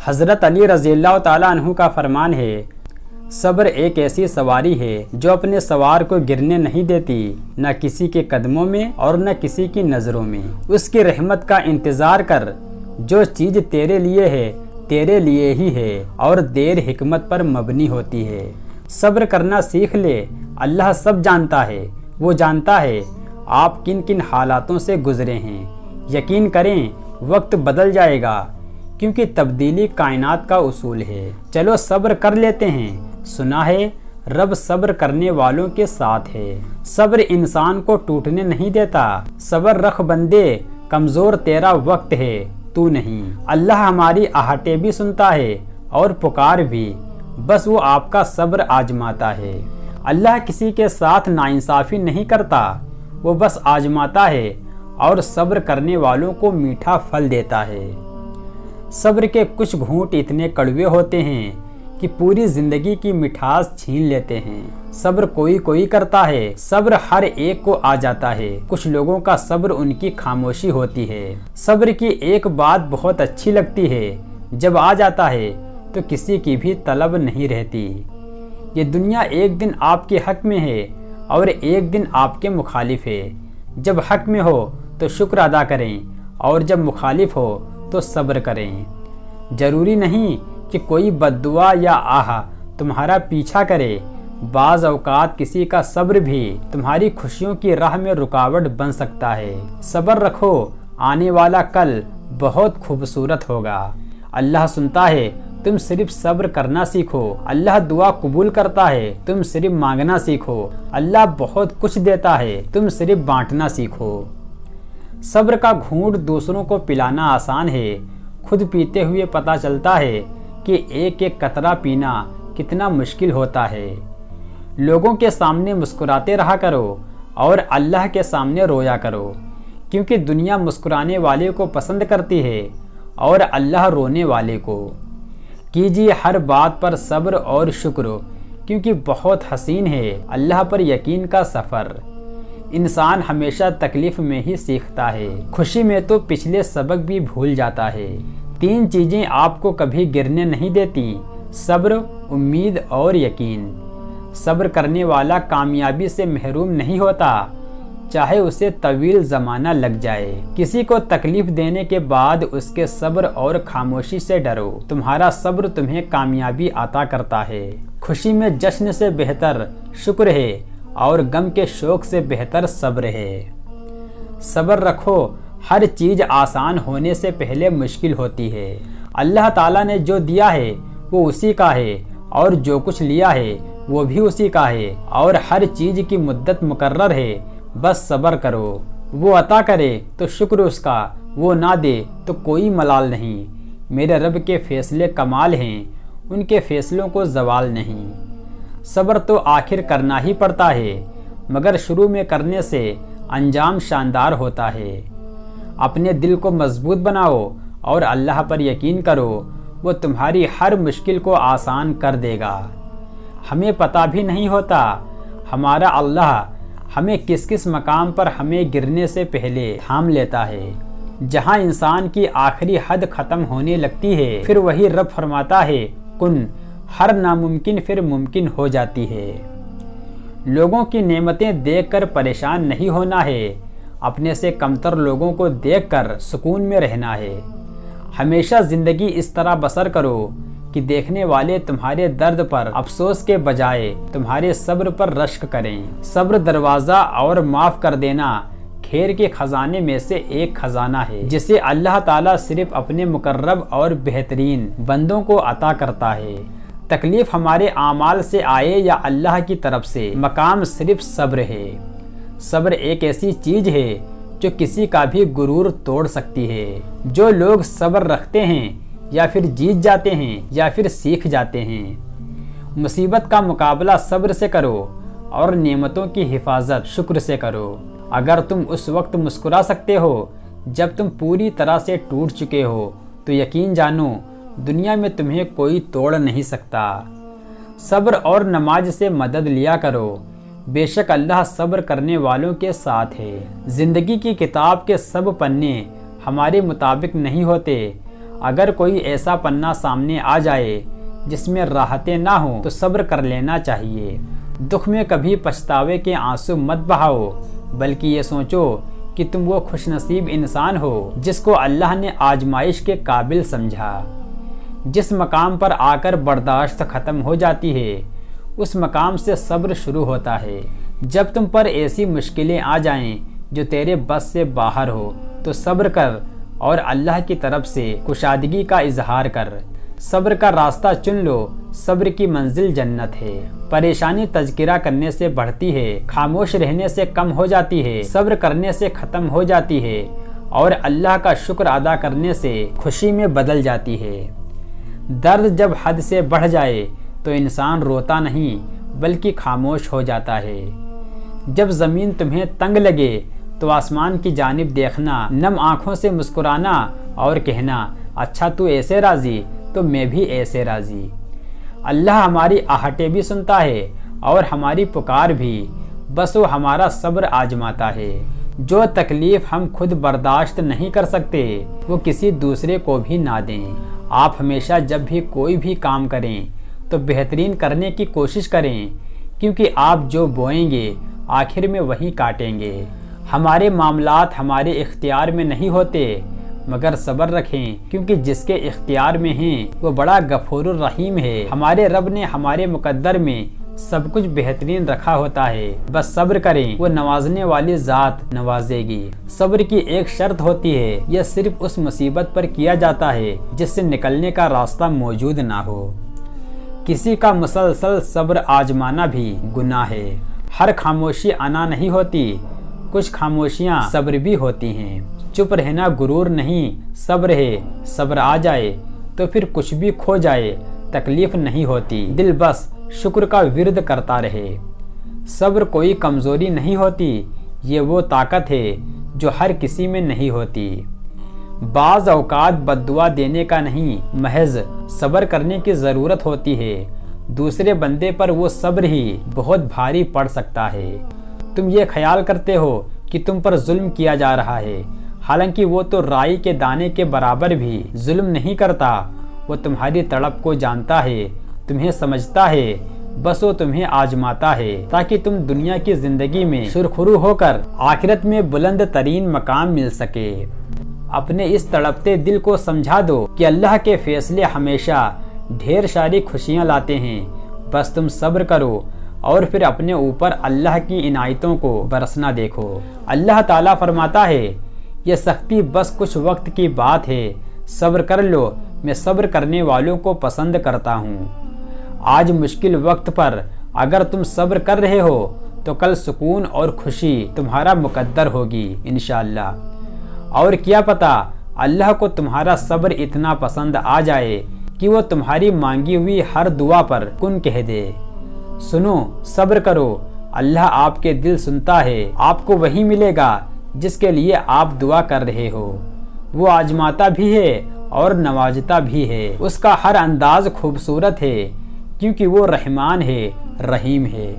حضرت علی رضی اللہ تعالیٰ عنہ کا فرمان ہے، صبر ایک ایسی سواری ہے جو اپنے سوار کو گرنے نہیں دیتی، نہ کسی کے قدموں میں اور نہ کسی کی نظروں میں۔ اس کی رحمت کا انتظار کر، جو چیز تیرے لیے ہے تیرے لیے ہی ہے اور دیر حکمت پر مبنی ہوتی ہے۔ صبر کرنا سیکھ لے، اللہ سب جانتا ہے، وہ جانتا ہے آپ کن کن حالاتوں سے گزرے ہیں۔ یقین کریں وقت بدل جائے گا، کیونکہ تبدیلی کائنات کا اصول ہے۔ چلو صبر کر لیتے ہیں، سنا ہے رب صبر کرنے والوں کے ساتھ ہے۔ صبر انسان کو ٹوٹنے نہیں دیتا، صبر رکھ بندے، کمزور تیرا وقت ہے تو نہیں۔ اللہ ہماری آہٹیں بھی سنتا ہے اور پکار بھی، بس وہ آپ کا صبر آزماتا ہے۔ اللہ کسی کے ساتھ ناانصافی نہیں کرتا، وہ بس آزماتا ہے اور صبر کرنے والوں کو میٹھا پھل دیتا ہے۔ صبر کے کچھ گھونٹ اتنے کڑوے ہوتے ہیں کہ پوری زندگی کی مٹھاس چھین لیتے ہیں۔ صبر کوئی کوئی کرتا ہے، صبر ہر ایک کو آ جاتا ہے۔ کچھ لوگوں کا صبر ان کی خاموشی ہوتی ہے۔ صبر کی ایک بات بہت اچھی لگتی ہے، جب آ جاتا ہے تو کسی کی بھی طلب نہیں رہتی۔ یہ دنیا ایک دن آپ کے حق میں ہے اور ایک دن آپ کے مخالف ہے۔ جب حق میں ہو تو شکر ادا کریں اور جب مخالف ہو تو صبر کریں۔ ضروری نہیں کہ کوئی بد دعا یا آہ تمہارا پیچھا کرے، بعض اوقات کسی کا صبر بھی تمہاری خوشیوں کی راہ میں رکاوٹ بن سکتا ہے۔ صبر رکھو، آنے والا کل بہت خوبصورت ہوگا۔ اللہ سنتا ہے، تم صرف صبر کرنا سیکھو۔ اللہ دعا قبول کرتا ہے، تم صرف مانگنا سیکھو۔ اللہ بہت کچھ دیتا ہے، تم صرف بانٹنا سیکھو۔ صبر کا گھونٹ دوسروں کو پلانا آسان ہے، خود پیتے ہوئے پتہ چلتا ہے کہ ایک ایک قطرہ پینا کتنا مشکل ہوتا ہے۔ لوگوں کے سامنے مسکراتے رہا کرو اور اللہ کے سامنے رویا کرو، کیونکہ دنیا مسکرانے والے کو پسند کرتی ہے اور اللہ رونے والے کو۔ کیجیے ہر بات پر صبر اور شکر، کیونکہ بہت حسین ہے اللہ پر یقین کا سفر۔ انسان ہمیشہ تکلیف میں ہی سیکھتا ہے، خوشی میں تو پچھلے سبق بھی بھول جاتا ہے۔ 3 چیزیں آپ کو کبھی گرنے نہیں دیتی، صبر، امید اور یقین۔ صبر کرنے والا کامیابی سے محروم نہیں ہوتا، چاہے اسے طویل زمانہ لگ جائے۔ کسی کو تکلیف دینے کے بعد اس کے صبر اور خاموشی سے ڈرو، تمہارا صبر تمہیں کامیابی عطا کرتا ہے۔ خوشی میں جشن سے بہتر شکر ہے اور غم کے شوق سے بہتر صبر ہے۔ صبر رکھو، ہر چیز آسان ہونے سے پہلے مشکل ہوتی ہے۔ اللہ تعالیٰ نے جو دیا ہے وہ اسی کا ہے اور جو کچھ لیا ہے وہ بھی اسی کا ہے، اور ہر چیز کی مدت مقرر ہے، بس صبر کرو۔ وہ عطا کرے تو شکر اس کا، وہ نہ دے تو کوئی ملال نہیں۔ میرے رب کے فیصلے کمال ہیں، ان کے فیصلوں کو زوال نہیں۔ صبر تو آخر کرنا ہی پڑتا ہے، مگر شروع میں کرنے سے انجام شاندار ہوتا ہے۔ اپنے دل کو مضبوط بناؤ اور اللہ پر یقین کرو، وہ تمہاری ہر مشکل کو آسان کر دے گا۔ ہمیں پتہ بھی نہیں ہوتا ہمارا اللہ ہمیں کس کس مقام پر ہمیں گرنے سے پہلے تھام لیتا ہے۔ جہاں انسان کی آخری حد ختم ہونے لگتی ہے، پھر وہی رب فرماتا ہے کن، ہر ناممکن پھر ممکن ہو جاتی ہے۔ لوگوں کی نعمتیں دیکھ کر پریشان نہیں ہونا ہے، اپنے سے کمتر لوگوں کو دیکھ کر سکون میں رہنا ہے۔ ہمیشہ زندگی اس طرح بسر کرو کہ دیکھنے والے تمہارے درد پر افسوس کے بجائے تمہارے صبر پر رشک کریں۔ صبر دروازہ اور معاف کر دینا خیر کے خزانے میں سے ایک خزانہ ہے، جسے اللہ تعالیٰ صرف اپنے مقرب اور بہترین بندوں کو عطا کرتا ہے۔ تکلیف ہمارے اعمال سے آئے یا اللہ کی طرف سے، مقام صرف صبر ہے۔ صبر ایک ایسی چیز ہے جو کسی کا بھی غرور توڑ سکتی ہے۔ جو لوگ صبر رکھتے ہیں یا پھر جیت جاتے ہیں یا پھر سیکھ جاتے ہیں۔ مصیبت کا مقابلہ صبر سے کرو اور نعمتوں کی حفاظت شکر سے کرو۔ اگر تم اس وقت مسکرا سکتے ہو جب تم پوری طرح سے ٹوٹ چکے ہو، تو یقین جانو دنیا میں تمہیں کوئی توڑ نہیں سکتا۔ صبر اور نماز سے مدد لیا کرو، بے شک اللہ صبر کرنے والوں کے ساتھ ہے۔ زندگی کی کتاب کے سب پنے ہمارے مطابق نہیں ہوتے، اگر کوئی ایسا پنا سامنے آ جائے جس میں راحتیں نہ ہوں تو صبر کر لینا چاہیے۔ دکھ میں کبھی پچھتاوے کے آنسو مت بہاؤ، بلکہ یہ سوچو کہ تم وہ خوش نصیب انسان ہو جس کو اللہ نے آزمائش کے قابل سمجھا۔ جس مقام پر آ کر برداشت ختم ہو جاتی ہے اس مقام سے صبر شروع ہوتا ہے۔ جب تم پر ایسی مشکلیں آ جائیں جو تیرے بس سے باہر ہو تو صبر کر اور اللہ کی طرف سے کشادگی کا اظہار کر۔ صبر کا راستہ چن لو، صبر کی منزل جنت ہے۔ پریشانی تذکرہ کرنے سے بڑھتی ہے، خاموش رہنے سے کم ہو جاتی ہے، صبر کرنے سے ختم ہو جاتی ہے اور اللہ کا شکر ادا کرنے سے خوشی میں بدل جاتی ہے۔ درد جب حد سے بڑھ جائے تو انسان روتا نہیں بلکہ خاموش ہو جاتا ہے۔ جب زمین تمہیں تنگ لگے تو آسمان کی جانب دیکھنا، نم آنکھوں سے مسکرانا اور کہنا اچھا تو ایسے راضی تو میں بھی ایسے راضی۔ اللہ ہماری آہٹیں بھی سنتا ہے اور ہماری پکار بھی، بس وہ ہمارا صبر آزماتا ہے۔ جو تکلیف ہم خود برداشت نہیں کر سکتے وہ کسی دوسرے کو بھی نہ دیں۔ آپ ہمیشہ جب بھی کوئی بھی کام کریں تو بہترین کرنے کی کوشش کریں، کیونکہ آپ جو بوئیں گے آخر میں وہی کاٹیں گے۔ ہمارے معاملات ہمارے اختیار میں نہیں ہوتے، مگر صبر رکھیں کیونکہ جس کے اختیار میں ہیں وہ بڑا غفور الرحیم ہے۔ ہمارے رب نے ہمارے مقدر میں سب کچھ بہترین رکھا ہوتا ہے، بس صبر کریں، وہ نوازنے والی ذات نوازے گی۔ صبر کی ایک شرط ہوتی ہے، یہ صرف اس مصیبت پر کیا جاتا ہے جس سے نکلنے کا راستہ موجود نہ ہو۔ کسی کا مسلسل صبر آزمانا بھی گناہ ہے۔ ہر خاموشی انا نہیں ہوتی، کچھ خاموشیاں صبر بھی ہوتی ہیں۔ چپ رہنا غرور نہیں، صبر ہے۔ صبر آ جائے تو پھر کچھ بھی کھو جائے تکلیف نہیں ہوتی، دل بس شکر کا ورد کرتا رہے۔ صبر کوئی کمزوری نہیں ہوتی، یہ وہ طاقت ہے جو ہر کسی میں نہیں ہوتی۔ بعض اوقات بد دعا دینے کا نہیں، محض صبر کرنے کی ضرورت ہوتی ہے۔ دوسرے بندے پر وہ صبر ہی بہت بھاری پڑ سکتا ہے۔ تم یہ خیال کرتے ہو کہ تم پر ظلم کیا جا رہا ہے، حالانکہ وہ تو رائی کے دانے کے برابر بھی ظلم نہیں کرتا۔ وہ تمہاری تڑپ کو جانتا ہے، تمہیں سمجھتا ہے، بس وہ تمہیں آزماتا ہے تاکہ تم دنیا کی زندگی میں سرخرو ہو کر آخرت میں بلند ترین مقام مل سکے۔ اپنے اس تڑپتے دل کو سمجھا دو کہ اللہ کے فیصلے ہمیشہ ڈھیر ساری خوشیاں لاتے ہیں، بس تم صبر کرو اور پھر اپنے اوپر اللہ کی عنایتوں کو برسنا دیکھو۔ اللہ تعالیٰ فرماتا ہے یہ سختی بس کچھ وقت کی بات ہے، صبر کر لو، میں صبر کرنے والوں کو پسند کرتا ہوں۔ آج مشکل وقت پر اگر تم صبر کر رہے ہو تو کل سکون اور خوشی تمہارا مقدر ہوگی انشاءاللہ۔ اور کیا پتہ اللہ کو تمہارا صبر اتنا پسند آ جائے کہ وہ تمہاری مانگی ہوئی ہر دعا پر کن کہہ دے۔ سنو، صبر کرو، اللہ آپ کے دل سنتا ہے، آپ کو وہی ملے گا جس کے لیے آپ دعا کر رہے ہو۔ وہ آزماتا بھی ہے اور نوازتا بھی ہے، اس کا ہر انداز خوبصورت ہے کیونکہ وہ رحمان ہے، رحیم ہے۔